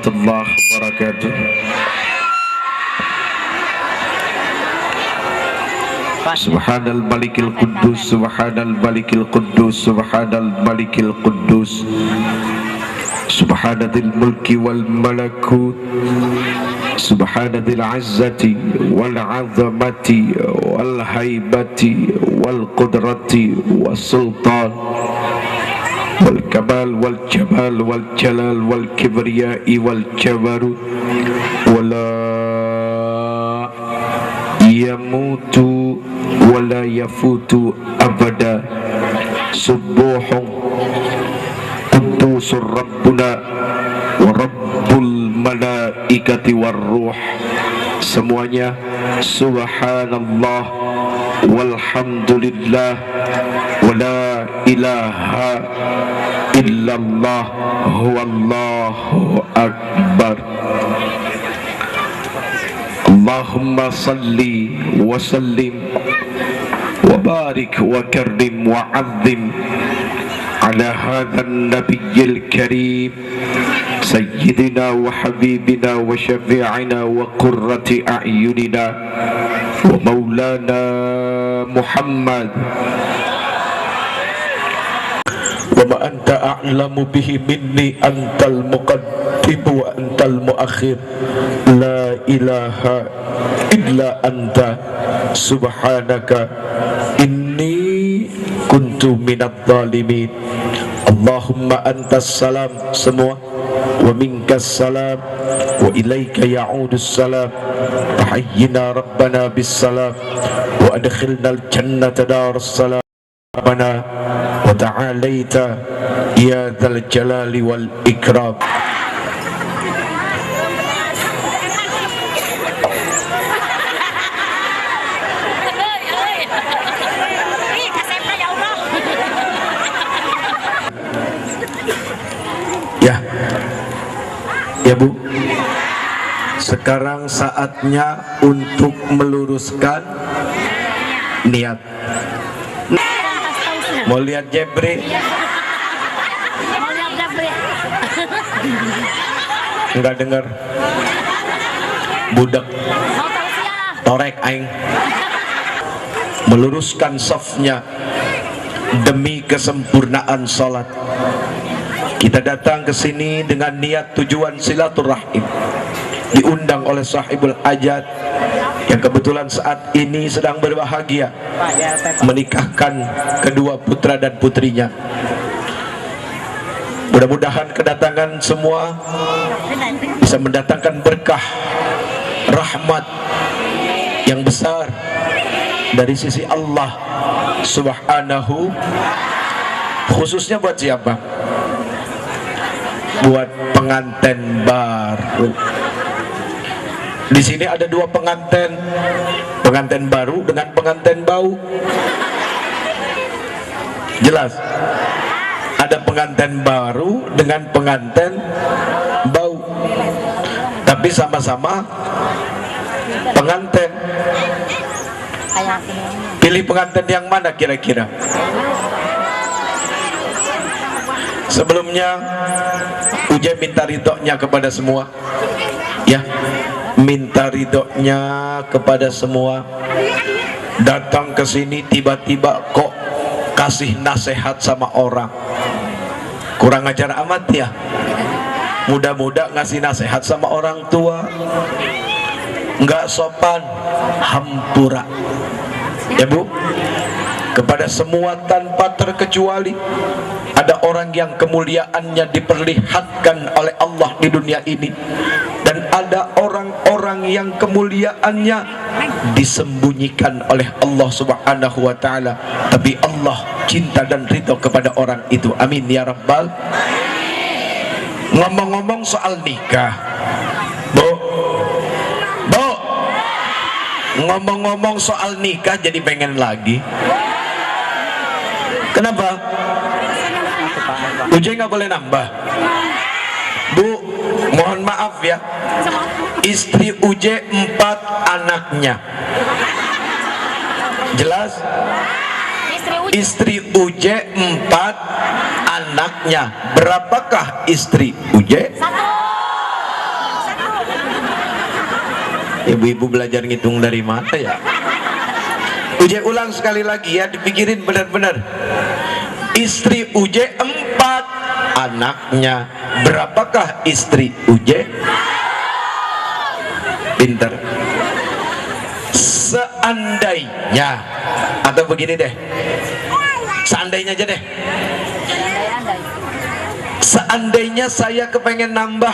warahmatullahi wabarakatuh. Subhanal malikil quddus, subhanal malikil quddus, subhanal malikil quddus, subhanadil mulki wal malakut, subhanadil izzati wal azamati wal haibati wal qudrati was sultan wal kamal wal jamal wal jalal wal kibriyai wal jabarut wala yamutu wala yafutu abada. Subuhun quddusur rabbuna wa rabbul malaikati war ruh. Semuanya subhanallah walhamdulillah wala ilaha illallah huwallahu akbar. Allahumma salli wa sallim wa barik wa karrim wa azim ala hadzal nabiyil karim sayyidina wa habibina wa syafi'ina wa qurrati a'yunina wa maulana Muhammad wa ma anta a'lamu bihi minni antal muqaddim wa antal muakhir la ilaha illa anta subhanaka inni kuntu minadh dhalimin. Allahumma antas salam semua wa minkas salam wa ilaika ya'udus salam. Tahayyina rabbana bis salam wa adkhilnal jannata darus salam rabbana wa ta'alaita ya dzal jalali wal ikram. Ya Bu, sekarang saatnya untuk meluruskan niat. Mau lihat Jebri? Enggak dengar. Budak torek aing. Meluruskan safnya demi kesempurnaan salat. Kita datang ke sini dengan niat tujuan silaturahim. Diundang oleh sahibul hajat yang kebetulan saat ini sedang berbahagia menikahkan kedua putra dan putrinya. Mudah-mudahan kedatangan semua bisa mendatangkan berkah, rahmat yang besar dari sisi Allah Subhanahu. Khususnya buat siapa? Buat pengantin baru. Di sini ada dua pengantin, pengantin baru dengan pengantin bau. Jelas? Ada pengantin baru dengan pengantin bau, tapi sama-sama pengantin. Pilih pengantin yang mana kira-kira? Sebelumnya Uje minta ridhonya kepada semua, ya, minta ridhonya kepada semua. Datang ke sini tiba-tiba kok kasih nasihat sama orang, kurang ajar amat ya. Muda-muda ngasih nasihat sama orang tua, nggak sopan, hampura. Ya Bu, kepada semua tanpa terkecuali. Ada orang yang kemuliaannya diperlihatkan oleh Allah di dunia ini, dan ada orang-orang yang kemuliaannya disembunyikan oleh Allah Subhanahu wa ta'ala, tapi Allah cinta dan ridho kepada orang itu. Amin ya rabbal. Ngomong-ngomong soal nikah, Bu, ngomong-ngomong soal nikah jadi pengen lagi. Kenapa? Uje nggak boleh nambah. Bu, mohon maaf ya, istri Uje 4 anaknya. Jelas? Istri Uje 4 anaknya. Berapakah istri Uje? Ibu-ibu belajar ngitung dari mana ya? Uje ulang sekali lagi ya, dipikirin benar-benar. Istri Uje 4, anaknya berapakah istri Uje? Pinter. Seandainya, atau begini deh, seandainya aja deh, seandainya saya kepengen nambah,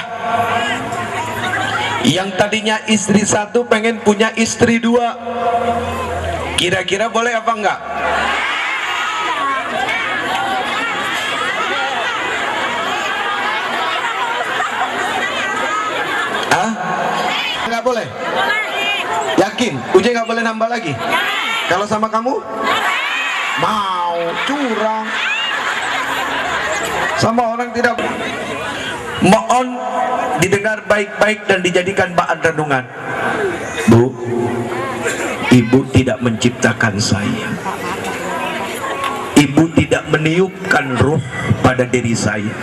yang tadinya istri 1 pengen punya istri 2, kira-kira boleh apa enggak? Hah? Enggak boleh? Yakin? Uje nggak boleh nambah lagi? Kalau sama kamu? Mau curang sama orang tidak. Mohon didengar baik-baik dan dijadikan bahan renungan. Bu, ibu tidak menciptakan saya. Ibu tidak meniupkan ruh pada diri saya.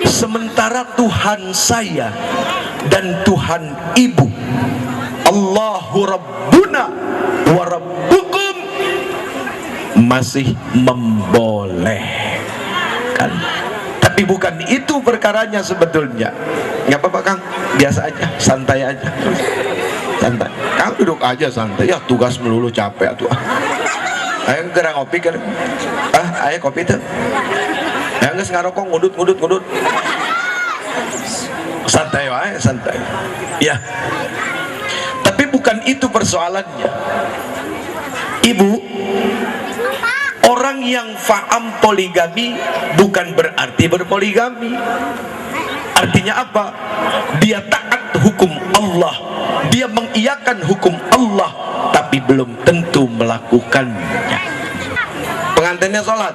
Sementara Tuhan saya dan Tuhan ibu, Allahu Rabbuna wa Rabbukum, masih membolehkan. Tapi bukan itu perkaranya sebetulnya. Nggak apa-apa Kang, biasa aja, santai aja, santai. Kang duduk aja santai. Ya tugas melulu capek tuh. Ayo gerang kopi kan? Ayo kopi tuh. Ya nggak ngarokok ngudut. Santai wae, santai. Ya. Tapi bukan itu persoalannya. Ibu, orang yang faham poligami bukan berarti berpoligami. Artinya apa? Dia taat hukum Allah, dia mengiyakan hukum Allah, tapi belum tentu melakukannya. Pengantinnya sholat,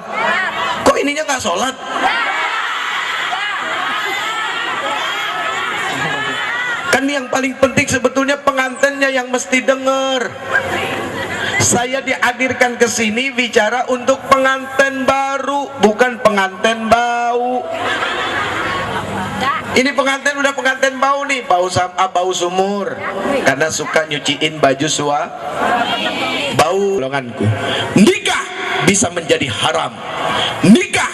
kok ininya nggak sholat? Kan yang paling penting sebetulnya pengantinnya yang mesti dengar. Saya dihadirkan ke sini bicara untuk pengantin baru, bukan pengantin bau. Ini pengantin udah pengantin bau nih, bau sumur, karena suka nyuciin baju bau lenganku. Nikah bisa menjadi haram, nikah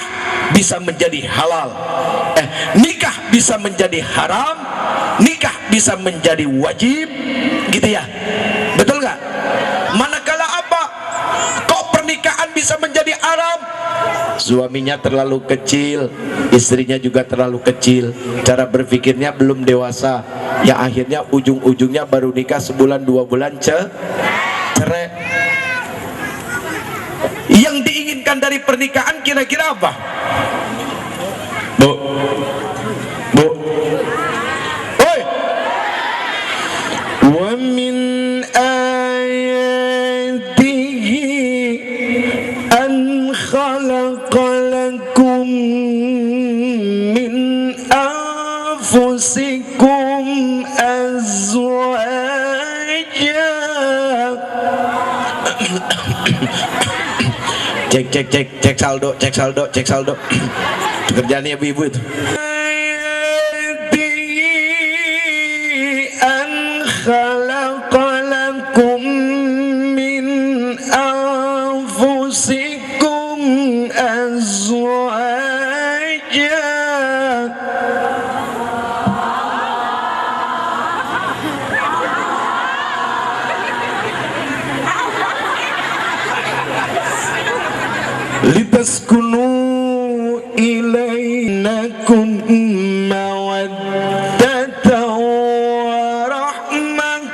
bisa menjadi halal, nikah bisa menjadi haram, nikah bisa menjadi wajib, gitu ya, betul nggak? Manakala apa? Kok pernikahan bisa menjadi haram? Suaminya terlalu kecil, istrinya juga terlalu kecil, cara berpikirnya belum dewasa, ya akhirnya ujung-ujungnya baru nikah sebulan 2 bulan cerai. Yang diinginkan dari pernikahan kira-kira apa? Bu, oi, wa min ayatihi an khalaqalakum min anfusikum azwaja. Cek saldo. Kerjaannya ibu-ibu itu. An khalaqalakum min anfusikum azwaja. Litaskunu ilainakum mawaddatan wa rahmah.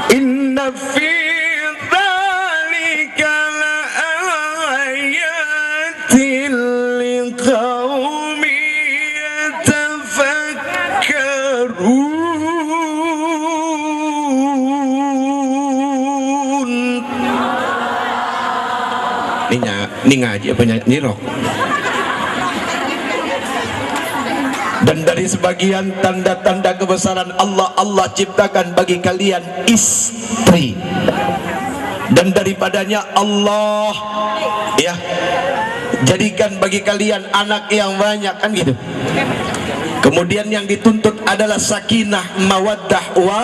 Inna fi dzalika laayatin liqaumin yatafakkarun. Ini ngaji apa nyirok? Dan dari sebagian tanda-tanda kebesaran Allah, Allah ciptakan bagi kalian istri, dan daripadanya Allah ya jadikan bagi kalian anak yang banyak, kan gitu. Kemudian yang dituntut adalah sakinah, mawaddah, wa.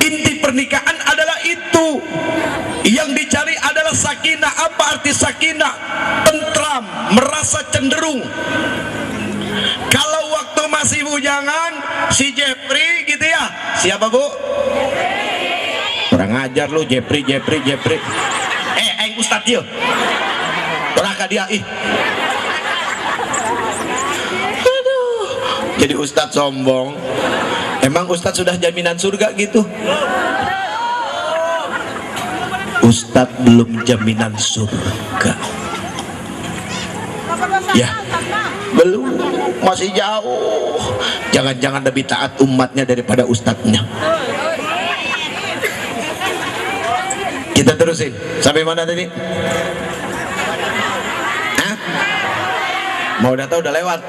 Inti pernikahan adalah itu. Yang dicari adalah sakinah. Apa arti sakinah? Tentram, merasa cenderung. Kalau waktu masih bujangan, si Jeffrey gitu ya. Siapa, Bu? Kurang ajar lu, Jeffrey. Ustadz yuk. Beraka dia ih. Aduh. Jadi ustadz sombong. Emang ustadz sudah jaminan surga gitu? Ustadz belum jaminan surga. Ya, belum, masih jauh. Jangan-jangan lebih taat umatnya daripada ustadznya. Kita terusin sampai mana tadi? Hah? Mau udah tahu udah lewat.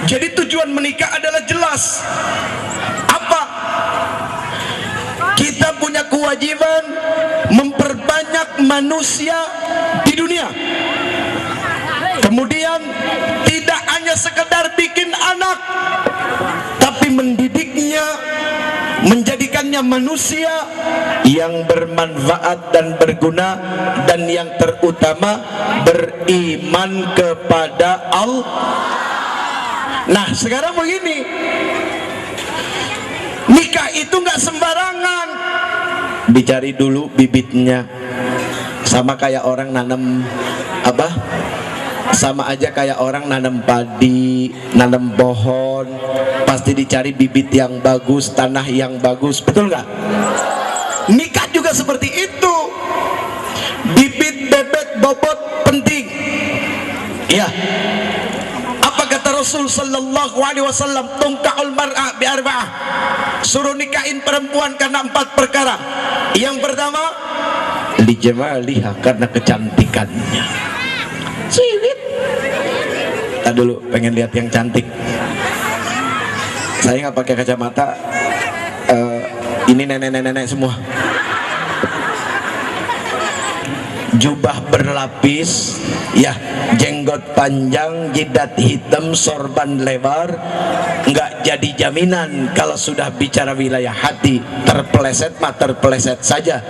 Jadi tujuan menikah adalah jelas. Apa? Kita punya kewajiban memperbanyak manusia di dunia. Kemudian tidak hanya sekedar bikin anak, tapi mendidiknya, menjadikannya manusia yang bermanfaat dan berguna, dan yang terutama beriman kepada Allah. Nah sekarang begini, nikah itu nggak sembarangan. Dicari dulu bibitnya. Sama kayak orang nanam apa? Sama aja kayak orang nanam padi, nanam pohon, pasti dicari bibit yang bagus, tanah yang bagus, betul nggak? Nikah juga seperti itu. Bibit, bebet, bobot penting. Ya. Apa kata Rasul sallallahu alaihi wasallam? Tungka'ul mar'ah bi arba'ah. Suruh nikahin perempuan karena 4 perkara. Yang pertama, li jamaliha, karena kecantikannya. Siwit. Tadi dulu pengen lihat yang cantik. Saya nggak pakai kacamata. Ini nenek-nenek semua. Jubah berlapis, ya, jenggot panjang, jidat hitam, sorban lebar, nggak jadi jaminan kalau sudah bicara wilayah hati. Terpeleset mah terpeleset saja.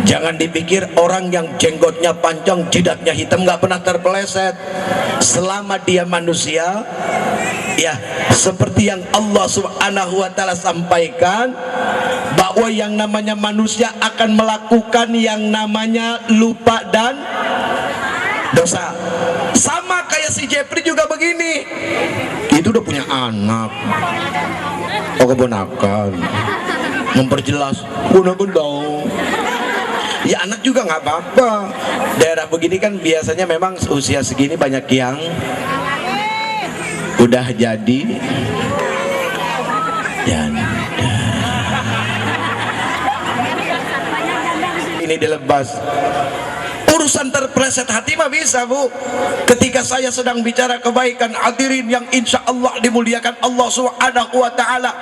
Jangan dipikir orang yang jenggotnya panjang, jidatnya hitam nggak pernah terpeleset. Selama dia manusia, ya, seperti yang Allah Subhanahu wa Ta'ala sampaikan, bahwa yang namanya manusia akan melakukan yang namanya lupa dan dosa. Sama kayak si Jeffrey juga begini. Itu udah punya anak, oh keponakan, memperjelas gunakan dong. Ya anak juga nggak apa-apa. Daerah begini kan biasanya memang usia segini banyak yang udah jadi janda. Ini dilepas. Urusan terpeleset hati mah bisa, Bu. Ketika saya sedang bicara kebaikan, hadirin yang insya Allah dimuliakan Allah Subhanahu wa Ta'ala,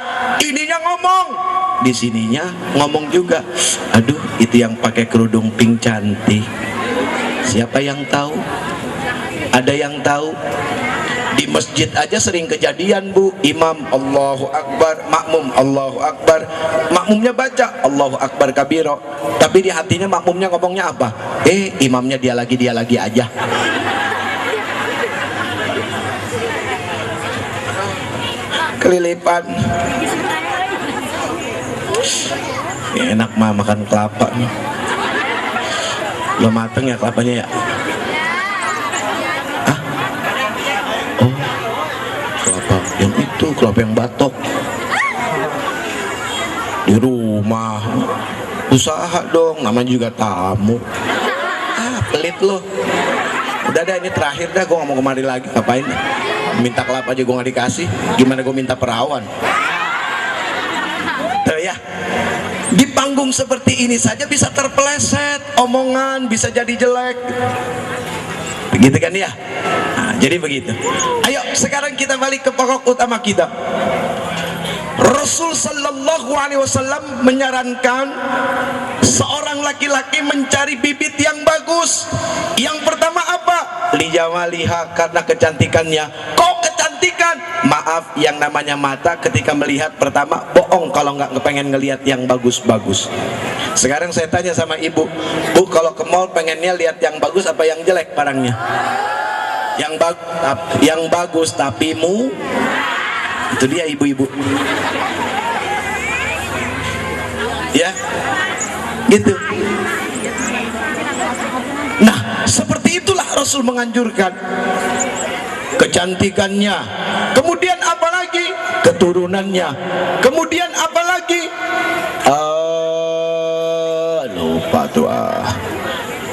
ininya ngomong, di sininya ngomong juga. Aduh, itu yang pakai kerudung pink cantik. Siapa yang tahu? Ada yang tahu? Di masjid aja sering kejadian, Bu. Imam Allahu Akbar, makmum Allahu Akbar, makmumnya baca Allahu Akbar kabiro, tapi di hatinya makmumnya ngomongnya apa? Imamnya dia lagi aja. Kelilipan. Enak mah makan kelapa nih. Lo mateng ya kelapanya ya? Yang itu kelapa yang batok di rumah. Usaha dong, namanya juga tamu. Pelit lo. Udah dah, ini terakhir dah, gue gak mau kemari lagi. Ngapain? Minta kelapa aja gue gak dikasih, gimana gue minta perawan? Tuh ya, di panggung seperti ini saja bisa terpeleset omongan, bisa jadi jelek. Begitu kan ya? Nah, jadi begitu. Ayo sekarang kita balik ke pokok utama kita. Rasul sallallahu alaihi wasallam menyarankan seorang laki-laki mencari bibit yang bagus. Yang pertama apa? lijamaliha, karena kecantikannya. Kok kecantikan? Maaf, yang namanya mata ketika melihat pertama bohong kalau nggak pengen ngelihat yang bagus-bagus. Sekarang saya tanya sama ibu, Bu, kalau ke mall pengennya lihat yang bagus apa yang jelek barangnya? Yang bagus tapi itu dia ibu-ibu. Ya, gitu. Nah, seperti itulah Rasul menganjurkan kecantikannya. Kemudian apalagi? Keturunannya. Kemudian apalagi? Lupa tuh.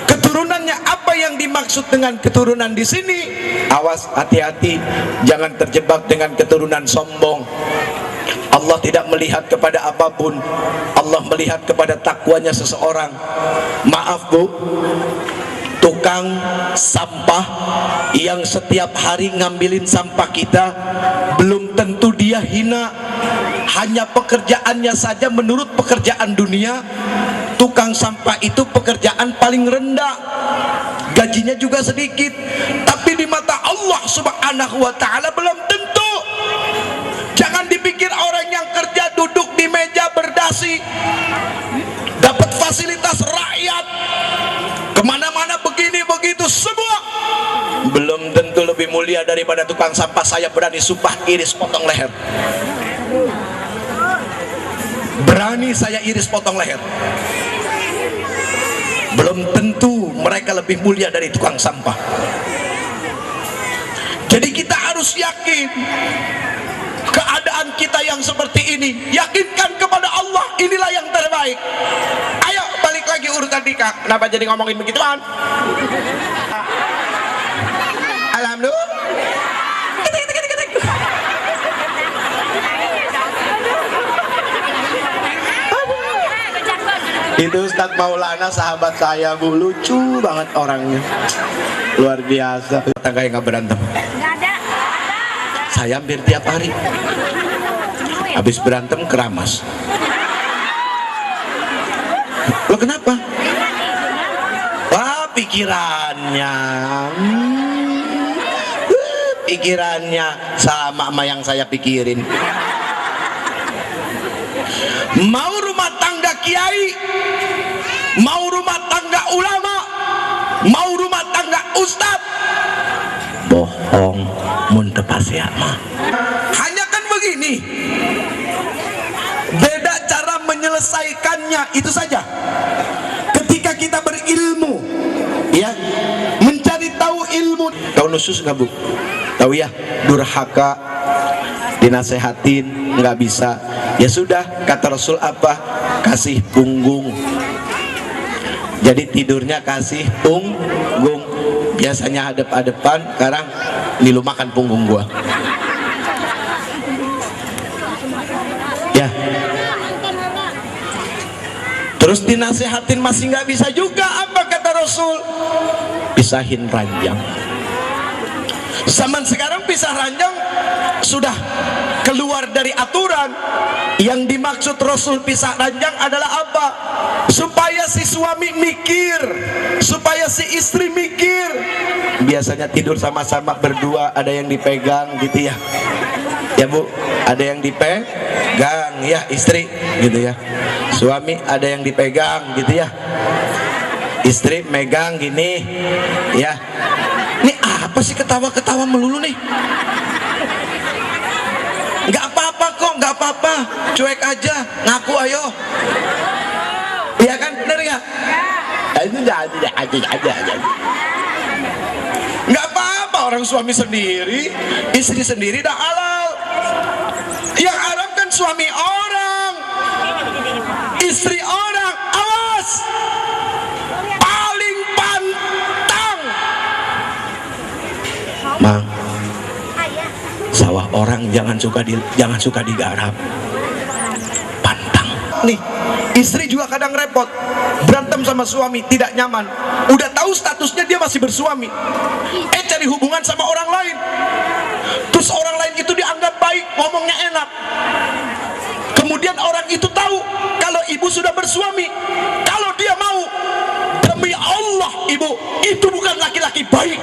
Keturunannya, apa yang dimaksud dengan keturunan di sini? Awas, hati-hati, jangan terjebak dengan keturunan sombong. Allah tidak melihat kepada apapun. Allah melihat kepada takwanya seseorang. Maaf Bu, tukang sampah yang setiap hari ngambilin sampah kita, belum tentu dia hina. Hanya pekerjaannya saja, menurut pekerjaan dunia, tukang sampah itu pekerjaan paling rendah, gajinya juga sedikit. Tapi di mata Allah Subhanahu wa ta'ala belum tentu. Jangan dipikir orang yang kerja duduk di meja berdasi dapat fasilitas rakyat, kemana-mana begini begitu semua, belum tentu lebih mulia daripada tukang sampah. Saya berani sumpah, iris potong leher. Berani saya iris potong leher. Belum tentu mereka lebih mulia dari tukang sampah. Jadi kita harus yakin keadaan kita yang seperti ini, yakinkan kepada Allah, inilah yang terbaik. Ayo balik lagi urutan nikah. Kenapa jadi ngomongin begituan? Alhamdulillah. Itu Ustadz Maulana, sahabat saya Bu, lucu banget orangnya, luar biasa. Tangga yang nggak berantem. Saya hampir tiap hari. Habis berantem keramas. Lo kenapa? Wah, pikirannya sama yang saya pikirin. Mau rumah tangga kiai, mau rumah tangga ulama, mau rumah tangga ustad, bohong muntah pasti ama. Hanya kan begini, beda cara menyelesaikannya, itu saja. Ketika kita berilmu, ya, mencari tahu ilmu. Tahu nusus nggak Bu? Tahu ya, durhaka dinasehatin nggak bisa, ya sudah, kata Rasul apa? Kasih punggung. Jadi tidurnya kasih punggung. Biasanya hadap-hadapan, sekarang dilumakan punggung gua. Ya. Terus dinasehatin masih nggak bisa juga, apa kata Rasul? Pisahin ranjang. Zaman sekarang pisah ranjang sudah keluar dari aturan. Yang dimaksud Rasul pisah ranjang adalah apa? Supaya si suami mikir, supaya si istri mikir. Biasanya tidur sama-sama berdua, ada yang dipegang gitu ya. Ya Bu, ada yang dipegang ya istri gitu ya. Suami ada yang dipegang gitu ya. Istri megang gini ya. Ini apa sih ketawa-ketawa melulu nih? Nggak apa-apa kok, nggak apa-apa, cuek aja, ngaku ayo. Iya kan, bener nggak? Itu aja. Nggak apa-apa, orang suami sendiri, istri sendiri dah halal. Yang haram kan suami orang, istri orang. Awas, paling pantang. Mang, sawah orang jangan suka digarap. Pantang. Nih, istri juga kadang repot, berantem sama suami, tidak nyaman. Udah tahu statusnya dia masih bersuami, cari hubungan sama orang lain. Terus orang lain itu dianggap baik, ngomongnya enak. Kemudian orang itu tahu kalau ibu sudah bersuami. Kalau dia mau, demi Allah ibu, itu bukan laki-laki baik.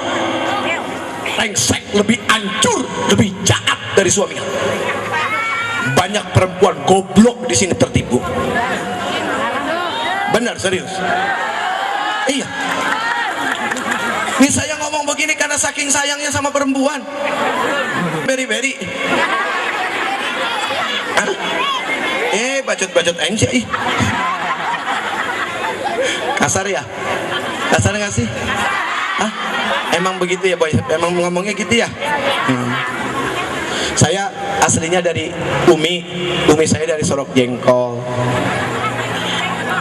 brengsek, lebih hancur, lebih jahat dari suaminya. Banyak perempuan goblok di sini tertipu. Benar, serius. Iya. Ini saya ngomong begini karena saking sayangnya sama perempuan. Beri-beri. Bacot-bacot aing sih. Kasar ya? Kasar nggak sih? Hah? Emang begitu ya, boy? Emang ngomongnya gitu ya? Saya aslinya dari Umi saya dari Sorok Jengkol.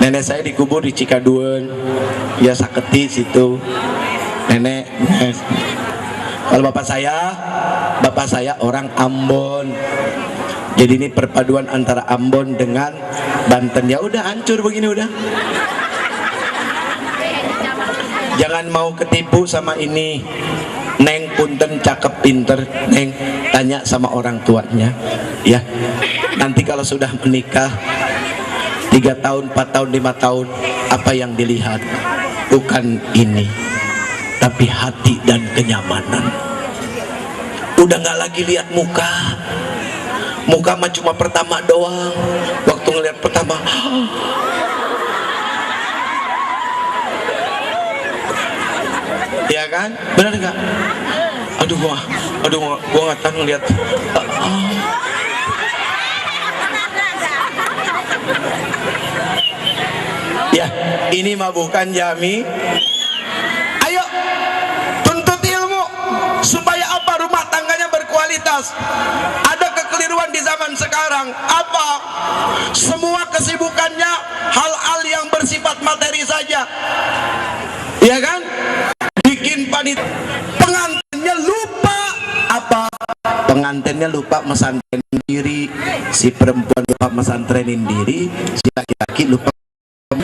Nenek saya dikubur di Cikaduen, ya Saketi situ. Nenek. Kalau bapak saya orang Ambon. Jadi ini perpaduan antara Ambon dengan Banten. Ya udah hancur begini udah. Jangan mau ketipu sama ini. Neng punten cakep pinter, Neng tanya sama orang tuanya. Ya. Nanti kalau sudah menikah 3 tahun, 4 tahun, 5 tahun, apa yang dilihat? Bukan ini, tapi hati dan kenyamanan. Udah nggak lagi lihat muka. Muka mah cuma pertama doang. Waktu ngeliat pertama, ya kan? Benar nggak? Aduh gua nggak tahu ngeliat. Ya, ini mah bukan jami. Ayo, tuntut ilmu supaya apa? Rumah tangganya berkualitas. Ada kekeliruan di zaman sekarang. Apa? Semua kesibukannya hal-hal yang bersifat materi saja. Ya kan? Bikin panitia, pengantinnya lupa apa? Pengantinnya lupa mesantrenin diri, si perempuan lupa mesantrenin diri, si laki-laki lupa.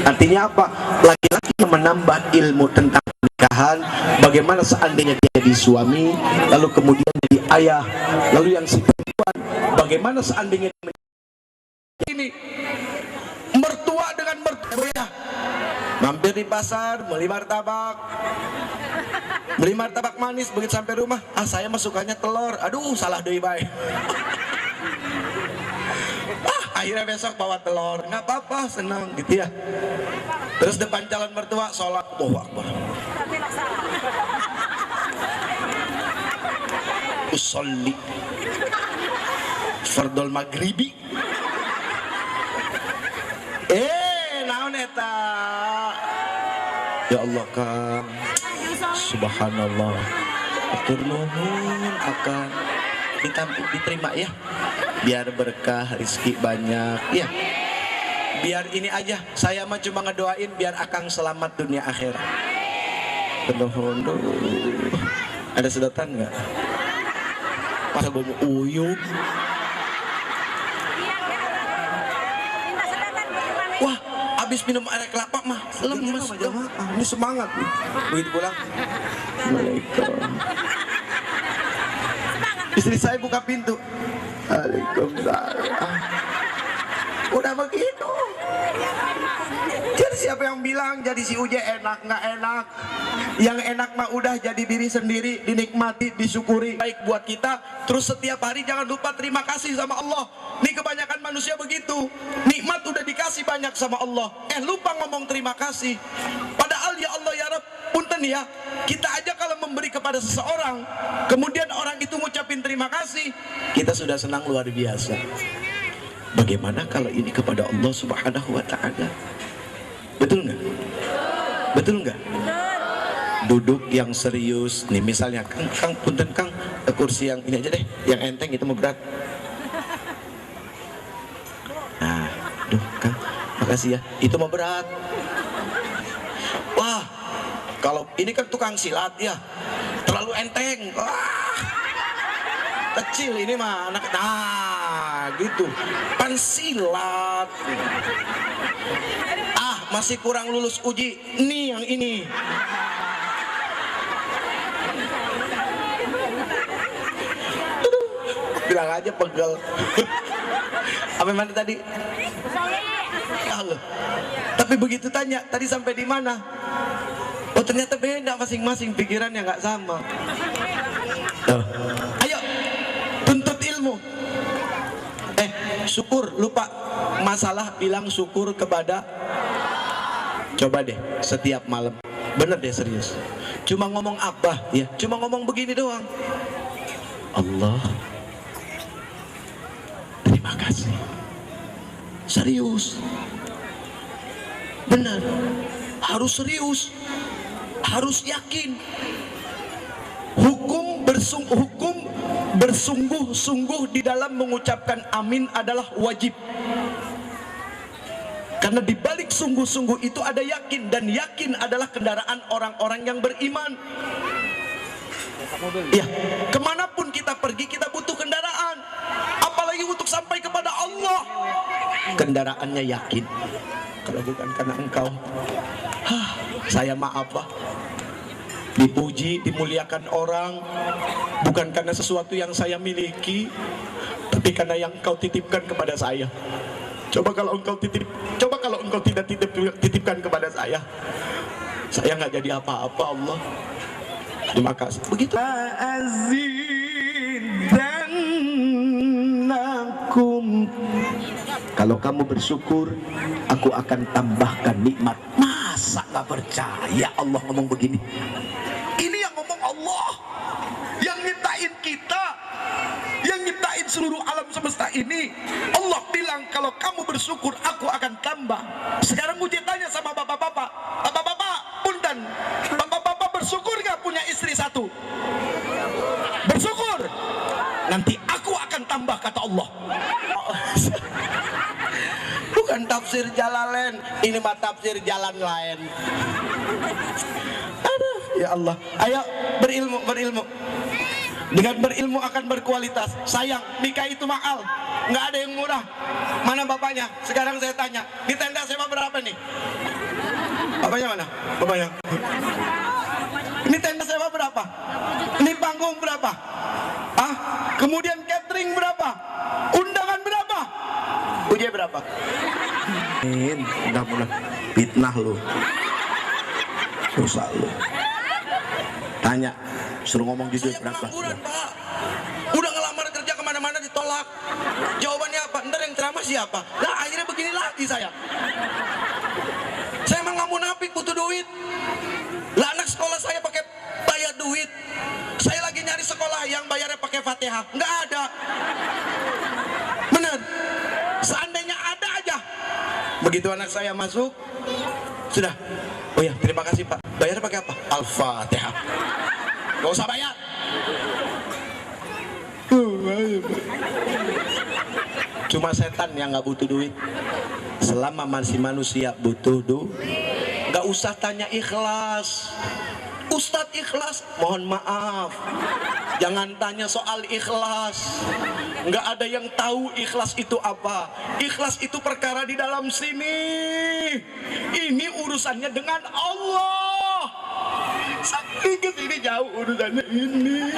Artinya apa? Laki-laki yang menambah ilmu tentang pernikahan, bagaimana seandainya dia jadi suami, lalu kemudian jadi ayah, lalu yang si perempuan, bagaimana seandainya ini mertua dengan mertua. Mampir di pasar, beli martabak manis, begitu sampai rumah, saya mah sukanya telur. Aduh, salah deui bae. Akhirnya besok bawa telur, nggak apa-apa, senang gitu ya. Terus depan calon mertua sholat, Allahu Akbar. Usolli fardol maghribi. Naon eta? Ya Allah Kang, subhanallah. Atur nuhun akan diterima ya. Biar berkah, rezeki banyak ya. Biar ini aja, saya mah cuma ngedoain biar Akang selamat dunia akhirat. Nuhun. Ada sedotan nggak? Masa bau uyup? Wah, habis minum air kelapa mah lemes. Ini semangat. Begitu pulang. Waalaikumsalam. Istri saya buka pintu. Waalaikumsalam. Udah begitu. Jadi siapa yang bilang jadi si Uje enak? Nggak enak. Yang enak mah udah jadi diri sendiri, dinikmati, disyukuri. Baik buat kita. Terus setiap hari jangan lupa terima kasih sama Allah. Nih kebanyakan manusia begitu. Nikmat udah dikasih banyak sama Allah. Lupa ngomong terima kasih. Padahal ya Allah ya Rabb, punten ya. Kita aja kalau memberi kepada seseorang, kemudian orang itu ngucapin terima kasih, kita sudah senang luar biasa. Bagaimana kalau ini kepada Allah Subhanahu wa Ta'ala? Betul nggak? Betul nggak? Duduk yang serius nih, misalnya Kang punten Kang, kursi yang ini aja deh, yang enteng itu mau berat. Nah, Kang, makasih ya, itu mau berat. Wah, kalau ini kan tukang silat ya, terlalu enteng. Wah, kecil ini mah anak. Nah, gitu. Pan silat. Masih kurang lulus uji. Nih yang ini. Bilang aja pegel. Apa mana tadi? Tapi begitu tanya, tadi sampai di mana? Oh ternyata beda, masing-masing pikirannya nggak sama. Ayo tuntut ilmu. Syukur lupa masalah, bilang syukur kepada. Coba deh setiap malam, bener deh, serius. Cuma ngomong apa ya? Cuma ngomong begini doang. Allah, terima kasih. Serius, benar. Harus serius, harus yakin. Hukum bersungguh-sungguh di dalam mengucapkan amin adalah wajib. Karena di balik sungguh-sungguh itu ada yakin, dan yakin adalah kendaraan orang-orang yang beriman. Ya, kemanapun kita pergi kita butuh kendaraan, apalagi untuk sampai kepada Allah. Kendaraannya yakin. Kalau bukan karena engkau, saya maaf Pak. Dipuji, dimuliakan orang bukan karena sesuatu yang saya miliki, tapi karena yang engkau titipkan kepada saya. Coba kalau engkau tidak titipkan kepada saya nggak jadi apa-apa. Allah, terima kasih. Begitu. Azidannakum. Kalau kamu bersyukur, aku akan tambahkan nikmat. Masa nggak percaya Allah ngomong begini? Ini yang ngomong Allah, yang nyiptain kita, yang nyiptain seluruh alam semesta ini. Allah bilang kalau kamu bersyukur aku akan tambah. Sekarang Uji tanya sama bapak-bapak, bapak-bapak punten, bapak-bapak bersyukur gak punya istri satu? Bersyukur. Nanti aku akan tambah, kata Allah. Bukan tafsir Jalalain, ini mah tafsir jalan lain. Aduh, ya Allah. Ayo berilmu. Dengan berilmu akan berkualitas. Sayang, nikah itu mahal, nggak ada yang murah. Mana bapaknya? Sekarang saya tanya, di tenda sewa berapa nih? Bapaknya mana? Bapaknya. Ini tenda sewa berapa? Ini panggung berapa? Kemudian catering berapa? Undangan berapa? Uji berapa? Udah fitnah lu, susah lu. Tanya, suruh ngomong jujur berapa? Pak, udah ngelamar kerja kemana-mana ditolak. Jawabannya apa? Ntar yang ceramah siapa? Lah akhirnya begini lagi saya. Saya emang nggak munafik, butuh duit. Lah anak sekolah saya pakai bayar duit. Saya lagi nyari sekolah yang bayarnya pakai Fatihah, nggak ada. Bener. Seandainya ada aja. Begitu anak saya masuk, sudah. Oh ya, terima kasih Pak. Bayarnya pakai apa? Al-Fatihah. Gak usah bayar. Cuma setan yang gak butuh duit. Selama masih manusia butuh duit. Gak usah tanya ikhlas. Ustadz ikhlas, mohon maaf, jangan tanya soal ikhlas. Nggak ada yang tahu ikhlas itu apa. Ikhlas itu perkara di dalam sini. Ini urusannya dengan Allah. Saking ke sini jauh urusannya ini.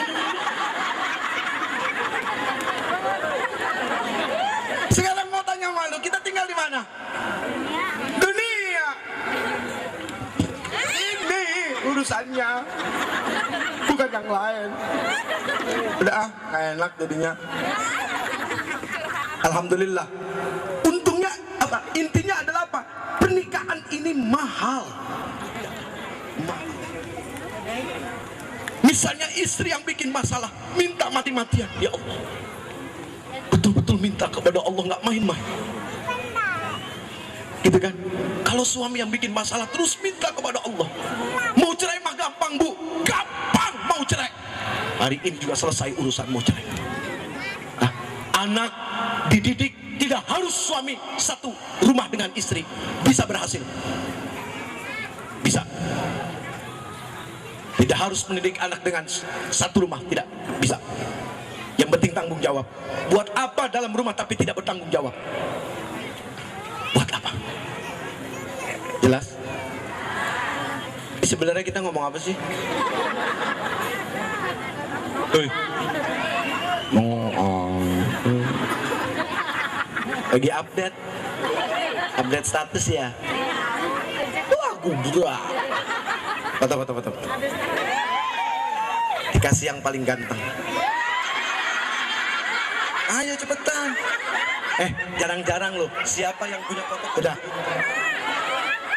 Sekarang mau tanya malu, kita tinggal di mana? Dunia. Ini urusannya, bukan yang lain. Udah nggak enak jadinya. Alhamdulillah. Untungnya apa? Intinya adalah apa? Pernikahan ini mahal. Misalnya istri yang bikin masalah, minta mati-matian, ya Allah, betul-betul minta kepada Allah, nggak main-main, gitu kan? Kalau suami yang bikin masalah terus minta kepada Allah, mau cerai mah gampang bu, gampang mau cerai. Hari ini juga selesai urusan mau cerai. Anak dididik tidak harus suami satu rumah dengan istri, bisa berhasil, bisa. Tidak harus mendidik anak dengan satu rumah, tidak bisa. Yang penting tanggung jawab. Buat apa dalam rumah tapi tidak bertanggung jawab? Buat apa? Jelas? Sebenarnya kita ngomong apa sih? Lagi update status ya. Wah, gubrak. Foto. dikasih yang paling ganteng. Ayo cepetan. Jarang-jarang loh. Siapa yang punya foto? Udah.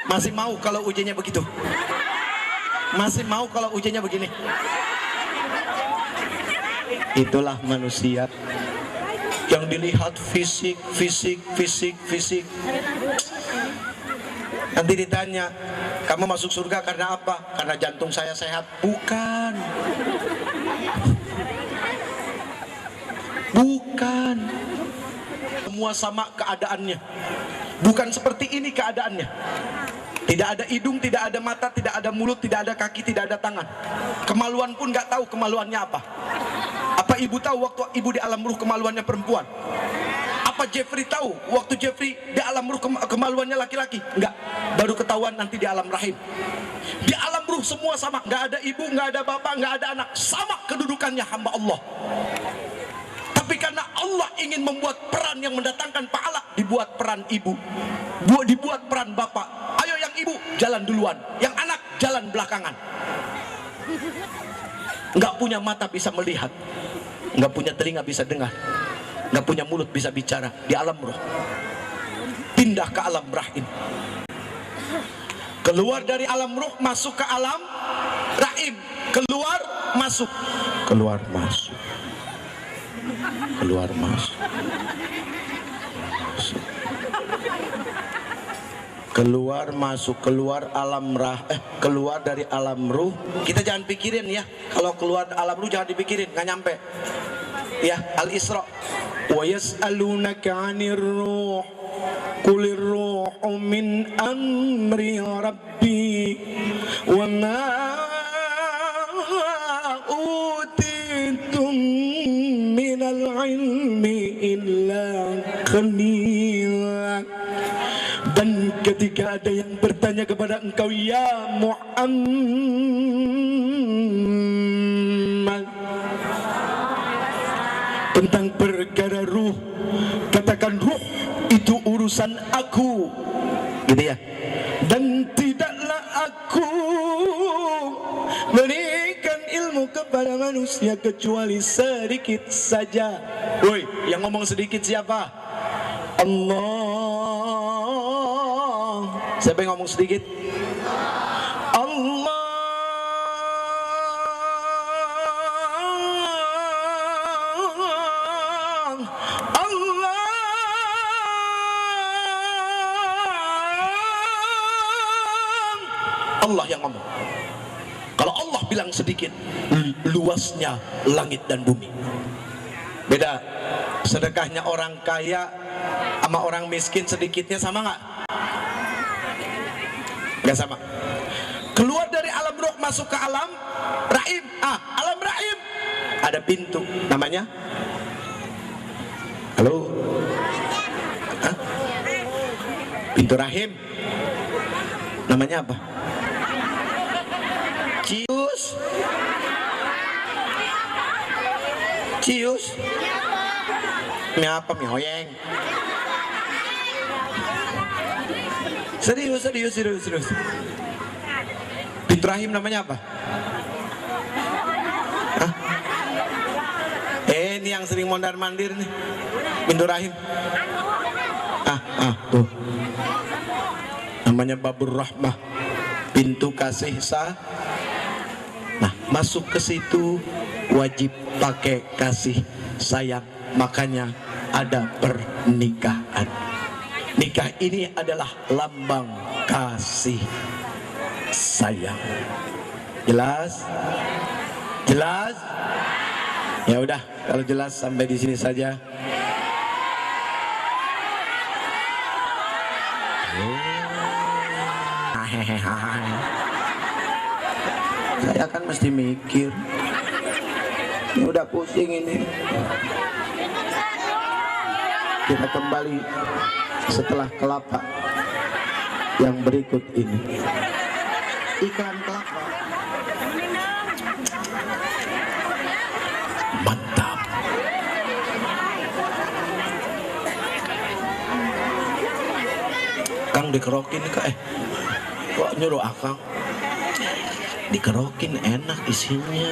Masih mau kalau ujiannya begitu? Masih mau kalau ujiannya begini? Itulah manusia yang dilihat fisik. Nanti ditanya, kamu masuk surga karena apa? Karena jantung saya sehat. Bukan. Semua sama keadaannya. Bukan seperti ini keadaannya. Tidak ada hidung, tidak ada mata, tidak ada mulut, tidak ada kaki, tidak ada tangan. Kemaluan pun nggak tahu kemaluannya apa. Apa ibu tahu waktu ibu di alam ruh kemaluannya perempuan? Apa Jeffrey tahu waktu Jeffrey di alam ruh kemaluannya laki-laki? Enggak, baru ketahuan nanti di alam rahim. Di alam ruh semua sama, nggak ada ibu, nggak ada bapak, nggak ada anak, sama kedudukannya hamba Allah. Tapi karena Allah ingin membuat peran yang mendatangkan pahala, dibuat peran ibu, dibuat peran bapak. Ayo yang ibu jalan duluan, yang anak jalan belakangan. Nggak punya mata bisa melihat, nggak punya telinga bisa dengar, nggak punya mulut bisa bicara di alam roh. Pindah ke alam rahim. Keluar dari alam roh masuk ke alam rahim. Keluar masuk. Keluar masuk. Keluar masuk. Keluar masuk, keluar alam keluar dari alam ruh. Kita jangan pikirin ya, kalau keluar alam ruh jangan dipikirin, nggak nyampe ya. Al-Isra wa yas'alunaka 'anir ruh qulir ruhu min amri rabbi wa ma utitum minal ilmi illa qalila. Dan ketika ada yang bertanya kepada engkau ya Muhammad tentang perkara ruh, katakan ruh itu urusan aku, gitu ya. Dan tidaklah aku berikan ilmu kepada manusia kecuali sedikit saja. Woi, yang ngomong sedikit siapa? Allah. Siapa yang ngomong sedikit? Allah. Allah. Allah yang ngomong. Kalau Allah bilang sedikit, luasnya langit dan bumi. Beda. Sedekahnya orang kaya sama orang miskin sedikitnya sama nggak? Nggak sama. Keluar dari alam roh masuk ke alam rahim. Alam rahim ada pintu namanya. Halo? Pintu rahim namanya apa? Cius. Cius. Mie apa? Mie hoyeng. Serius. Pintu rahim namanya apa? Ini yang sering mondar mandir nih. Pintu rahim. Tuh. Namanya babur rahmah. Pintu kasih Nah, masuk ke situ wajib pakai kasih sayang. Makanya ada pernikahan. Nikah ini adalah lambang kasih sayang. Jelas? Jelas? Ya udah, kalau jelas sampai di sini saja. Saya kan mesti mikir. Ini udah pusing ini. Kita kembali setelah kelapa yang berikut ini. Iklan kelapa. Mantap. Kang dikerokin kok nyuruh akang dikerokin enak isinya.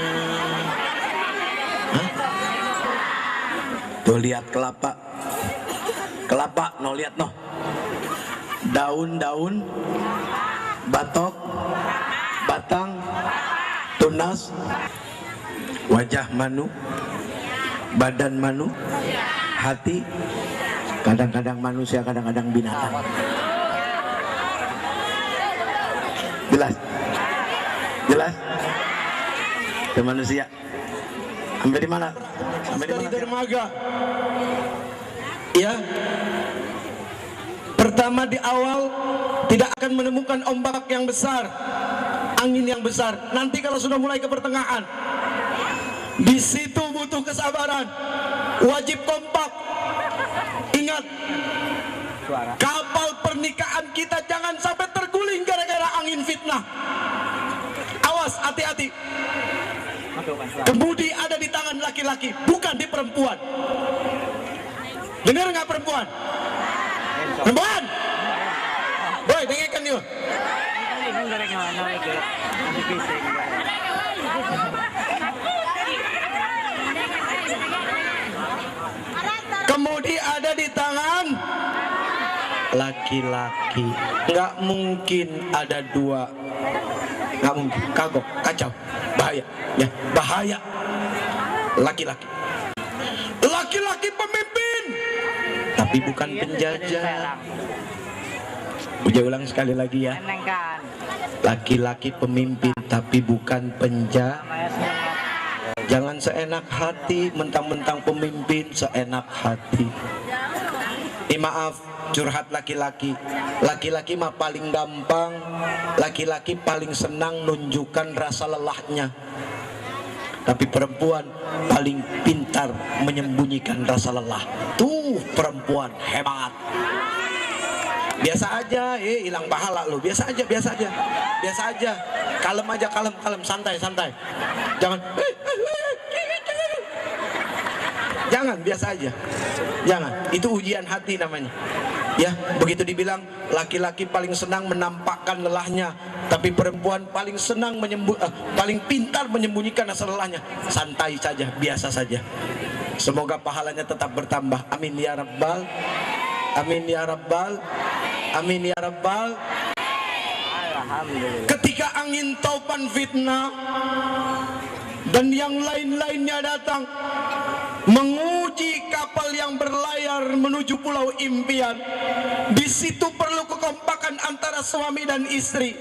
Tuh lihat kelapa, kelapa, no lihat no. Daun-daun, batok, batang, tunas, wajah manu, badan manu, hati, kadang-kadang manusia, kadang-kadang binatang. Jelas? Jelas? Ke manusia. Sampai di mana? Sampai di dermaga. Ya. Pertama di awal tidak akan menemukan ombak yang besar, angin yang besar. Nanti kalau sudah mulai ke pertengahan, di situ butuh kesabaran, wajib kompak. Ingat, kapal pernikahan kita jangan sampai terguling gara-gara angin fitnah. Awas, hati-hati. Kemudi ada di tangan laki-laki, bukan di perempuan. Dengar nggak perempuan? Perempuan, boy, dengarkan yuk. Kemudi ada di tangan laki-laki. Nggak mungkin ada dua. Nggak mungkin, kagok, kacau, bahaya, ya, bahaya. Laki-laki, laki-laki pemimpin, tapi bukan penjajah. Uja ulang sekali lagi ya. Laki-laki pemimpin, tapi bukan penjajah. Jangan seenak hati, mentang-mentang pemimpin seenak hati. Maaf, curhat laki-laki. Laki-laki mah paling gampang, laki-laki paling senang nunjukkan rasa lelahnya. Tapi perempuan paling pintar menyembunyikan rasa lelah. Tuh perempuan hebat. Biasa aja, hilang pahala lo. Biasa aja, biasa aja, biasa aja. Kalem aja, kalem, kalem, santai, santai. Jangan, jangan, biasa aja. Jangan, itu ujian hati namanya. Ya, begitu dibilang laki-laki paling senang menampakkan lelahnya, tapi perempuan paling senang paling pintar menyembunyikan rasa lelahnya. Santai saja, biasa saja. Semoga pahalanya tetap bertambah. Amin ya rabbal. Amin ya rabbal. Amin ya rabbal. Ketika angin topan fitnah dan yang lain-lainnya datang menguji kapal yang berlayar menuju pulau impian, di situ perlu kekompakan antara suami dan istri.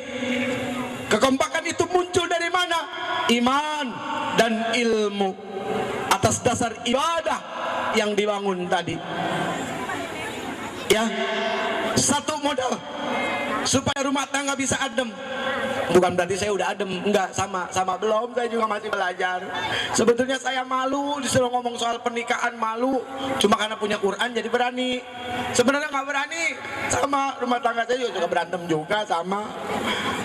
Kekompakan itu muncul dari mana? Iman dan ilmu, atas dasar ibadah yang dibangun tadi. Ya, satu modal supaya rumah tangga bisa adem. Bukan berarti saya udah adem, enggak, sama belum, saya juga masih belajar. Sebetulnya saya malu disuruh ngomong soal pernikahan, malu. Cuma karena punya Quran jadi berani. Sebenarnya nggak berani. Sama rumah tangga saya juga berantem juga sama.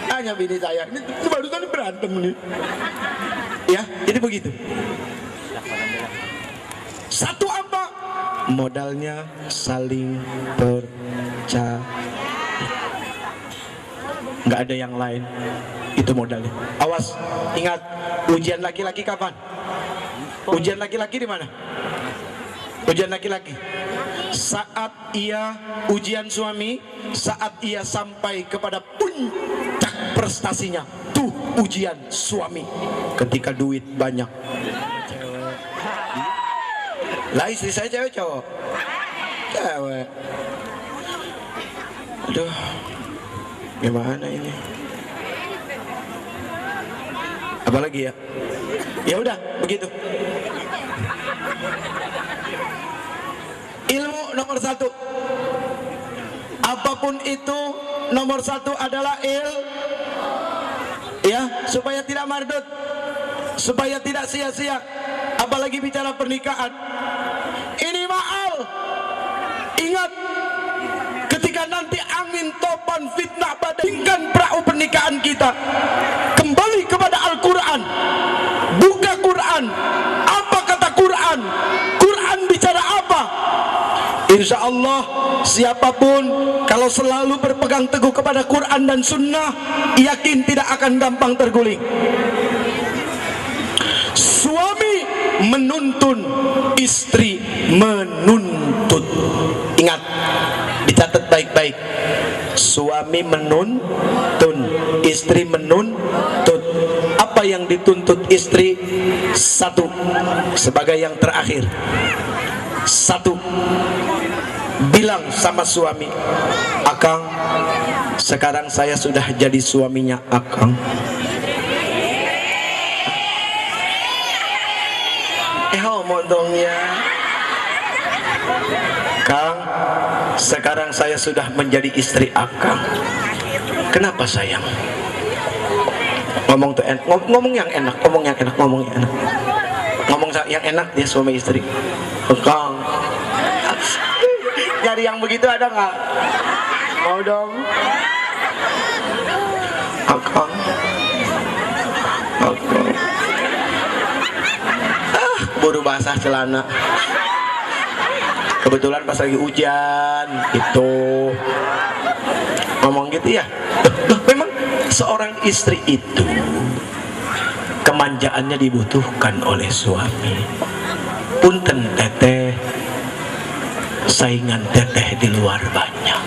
Hanya bini saya ini barusan berantem nih. Ya, jadi begitu. Satu apa? Modalnya saling percaya. Nggak ada yang lain, itu modalnya. Awas, ingat, ujian laki-laki kapan? Ujian laki-laki di mana? Ujian laki-laki saat ia ujian suami, saat ia sampai kepada puncak prestasinya. Tuh ujian suami, ketika duit banyak. Lah istri saya cewek cowok? Cewek. Aduh, gimana ini? Apalagi ya? Ya udah begitu. Ilmu nomor satu. Apapun itu, nomor satu adalah ya, supaya tidak mardut, supaya tidak sia-sia. Apalagi bicara pernikahan. Ini mahal. Ingat, ketika nanti angin topan fitnah badaikan perahu pernikahan kita, kembali kepada Al-Quran. Buka Quran. Apa kata Quran? Quran bicara apa? Insya Allah siapapun kalau selalu berpegang teguh kepada Quran dan Sunnah, yakin tidak akan gampang terguling. Suami menuntun, istri menuntut. Ingat, dicatat baik-baik. Suami menuntun, istri menuntut. Apa yang dituntut istri? Satu, sebagai yang terakhir. Satu, bilang sama suami, Akang, sekarang saya sudah jadi suaminya Akang. Ngomong dong ya. Kang, sekarang saya sudah menjadi istri Akang. Kenapa sayang? Ngomong tuh ngomong yang enak, ngomong yang enak, ngomong yang enak. Ngomong yang enak dia suami istri. Kang, nyari yang begitu ada nggak? Mau dong. Akang, Akang. Buru basah celana. Kebetulan pas lagi hujan itu ngomong gitu ya. Memang seorang istri itu kemanjaannya dibutuhkan oleh suami. Punten teteh, saingan teteh di luar banyak.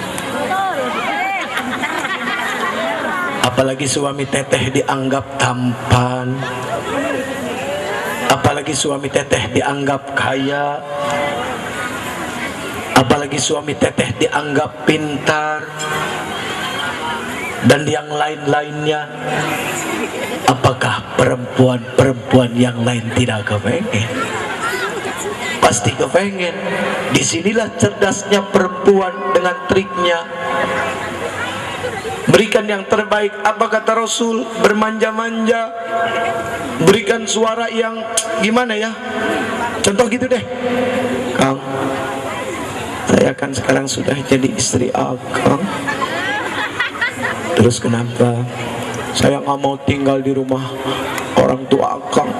Apalagi suami teteh dianggap tampan, apalagi suami teteh dianggap kaya, apalagi suami teteh dianggap pintar, dan yang lain-lainnya. Apakah perempuan-perempuan yang lain tidak kepengen? Pasti kepengen. Disinilah cerdasnya perempuan dengan triknya. Berikan yang terbaik. Apa kata Rasul? Bermanja-manja, berikan suara yang gimana ya, contoh gitu deh. Kang, saya kan sekarang sudah jadi istri Akang. Terus kenapa? Saya nggak mau tinggal di rumah orang tua Akang.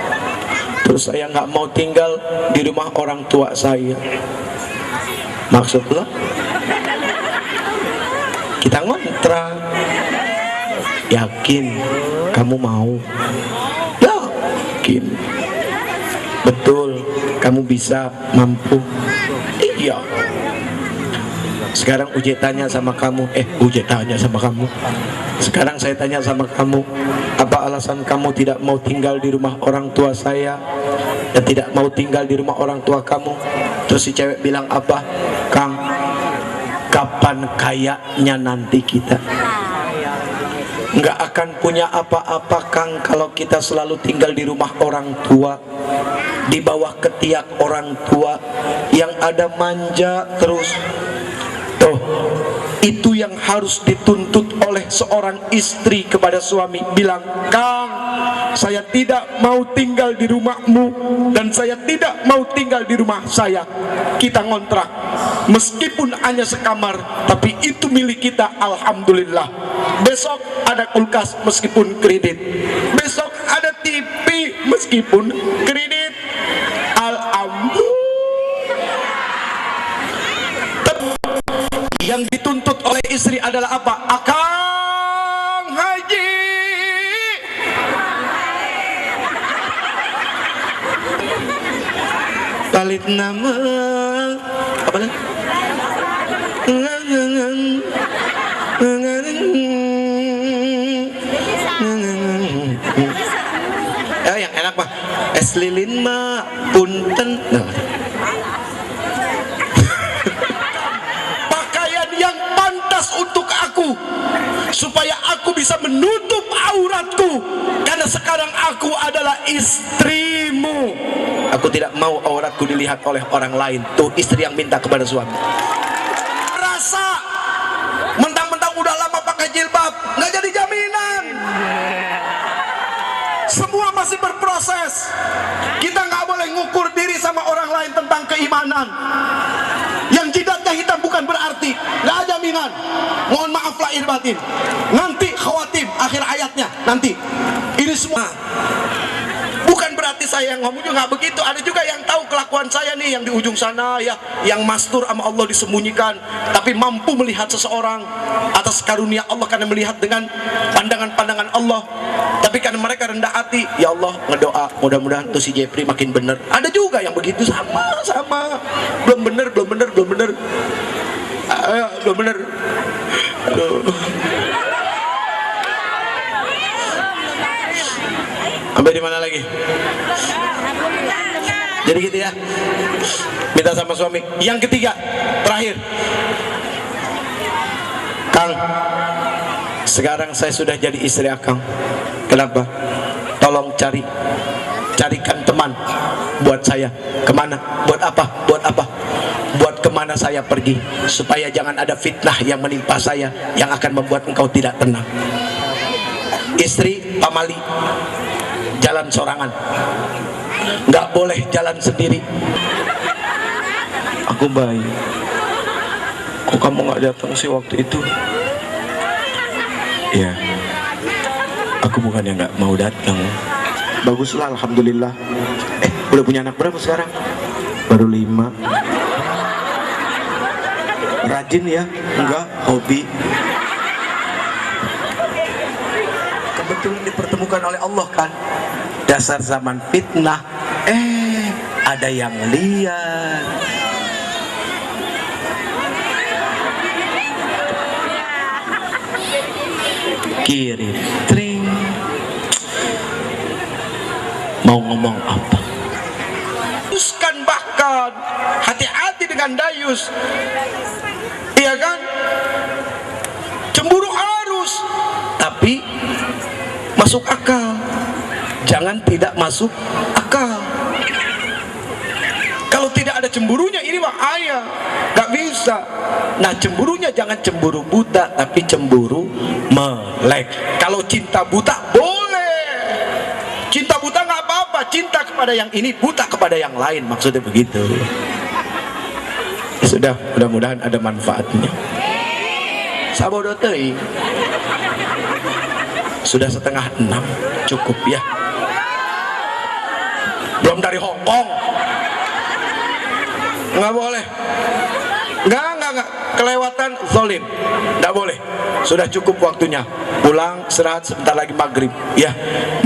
Terus saya nggak mau tinggal di rumah orang tua saya. Maksudnya kita ngontrak. Yakin kamu mau? Yakin? Betul kamu bisa, mampu? Iya. Sekarang Uje tanya sama kamu, Uje tanya sama kamu. Sekarang saya tanya sama kamu, apa alasan kamu tidak mau tinggal di rumah orang tua saya dan tidak mau tinggal di rumah orang tua kamu? Terus si cewek bilang apa? Kang, kapan kayaknya nanti kita? Nggak akan punya apa-apa Kang kalau kita selalu tinggal di rumah orang tua, di bawah ketiak orang tua yang ada manja terus. Tuh, itu yang harus dituntut oleh seorang istri kepada suami. Bilang, Kang, saya tidak mau tinggal di rumahmu dan saya tidak mau tinggal di rumah saya. Kita ngontrak, meskipun hanya sekamar, tapi itu milik kita. Alhamdulillah. Besok ada kulkas meskipun kredit, besok ada TV meskipun kredit. Alhamdulillah. Yang dituntut oleh istri adalah apa? Akang haji. Balit nama apa lagi? Yang enak mah es lilin mah punten. Pakaian yang pantas untuk aku, supaya aku bisa menutup auratku, karena sekarang aku adalah istrimu. Aku tidak mau auratku dilihat oleh orang lain. Tuh istri yang minta kepada suami. Rasa mentang-mentang udah lama pakai jilbab nggak jadi jaminan. Semua masih berproses. Kita nggak boleh ngukur diri sama orang lain tentang keimanan. Yang jidatnya hitam bukan berarti nggak jaminan. Mohon maaf lahir batin. Nanti khawatim akhir ayatnya nanti. Ini semua bukan berarti saya ngomong ujung nggak begitu. Ada juga yang tahu kelakuan saya nih, yang di ujung sana ya, yang mastur sama Allah disembunyikan, tapi mampu melihat seseorang atas karunia Allah karena melihat dengan pandangan-pandangan Allah. Tapi karena mereka rendah hati, ya Allah ngedoa mudah-mudahan tuh si Jepri makin bener. Ada juga yang begitu, sama belum bener. Belum bener. Aduh. Sampai di mana lagi? Jadi gitu ya. Minta sama suami. Yang ketiga, terakhir. Kang, sekarang saya sudah jadi istri Akang. Kenapa? Tolong carikan teman buat saya. Kemana? Buat apa? Buat kemana saya pergi, supaya jangan ada fitnah yang menimpa saya yang akan membuat engkau tidak tenang. Istri pamali, jalan sorangan, nggak boleh jalan sendiri. Aku baik, kok kamu nggak datang sih waktu itu? Ya, aku bukannya nggak mau datang. Baguslah, alhamdulillah. Udah punya anak berapa sekarang? Baru 5. Rajin ya? Enggak, hobi. Kebetulan dipertemukan oleh Allah kan. Dasar zaman fitnah, ada yang lihat. Kiri tring. Mau ngomong apa? Teruskan, bahkan hati-hati dengan dayus. Iya kan? Cemburu harus, tapi masuk akal. Jangan tidak masuk akal. Kalau tidak ada cemburunya, ini bahaya. Gak bisa. Nah, cemburunya jangan cemburu buta, tapi cemburu melek. Kalau cinta buta boleh. Cinta buta nggak apa-apa. Cinta kepada yang ini, buta kepada yang lain. Maksudnya begitu. Sudah, mudah-mudahan ada manfaatnya. Sabodotei. Sudah 5:30, cukup ya. Belum dari Hongkong. Nggak boleh. Nggak. Kelewatan zolim. Nggak boleh. Sudah cukup waktunya. Pulang, istirahat, sebentar lagi maghrib. Ya,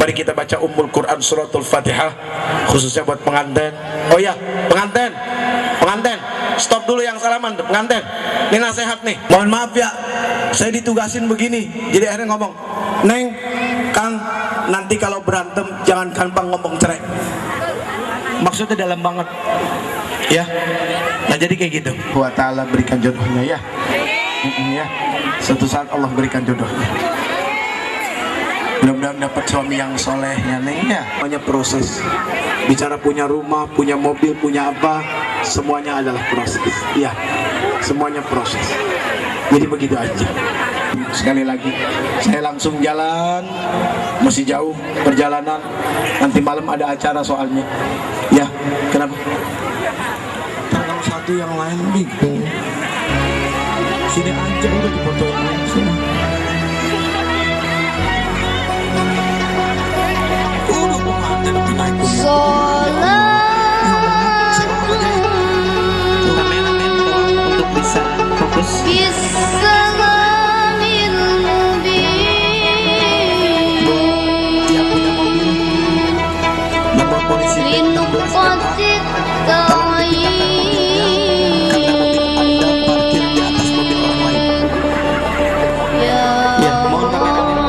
mari kita baca Ummul Quran suratul Fatihah, khususnya buat pengantin. Oh ya, pengantin. Stop dulu yang salaman, pengantin. Ini nasihat nih. Mohon maaf ya, saya ditugasin begini. Jadi akhirnya ngomong, Neng, Kang, nanti kalau berantem jangan gampang ngomong cerai. Maksudnya dalam banget. Ya. Nah jadi kayak gitu. Allah Ta'ala berikan jodohnya ya. Ya. Suatu saat Allah berikan jodohnya. Mudah-mudahan dapat suami yang soleh ya, Neng ya. Semuanya proses. Bicara punya rumah, punya mobil, punya apa, semuanya adalah proses. Ya, semuanya proses. Jadi begitu aja. Sekali lagi, saya langsung jalan, masih jauh perjalanan. Nanti malam ada acara soalnya. Ya, kenapa? Tanggal 1 yang lain bingung. Sini aja udah difotoin sini. Untuk bisa fokus. Dia punya mobil nomor polisi 16 FA. Tolong dipindahkan mobilnya karena mobil Anda parkir di atas mobil orang lain. Ya, mohon kameramen.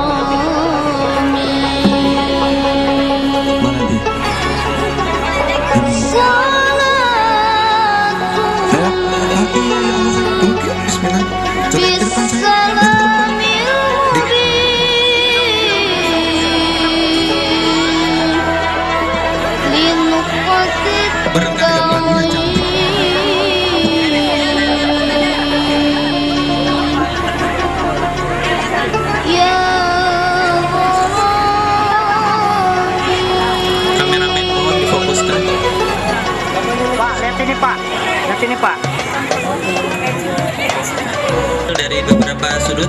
Mana dia? Pak, dari beberapa sudut.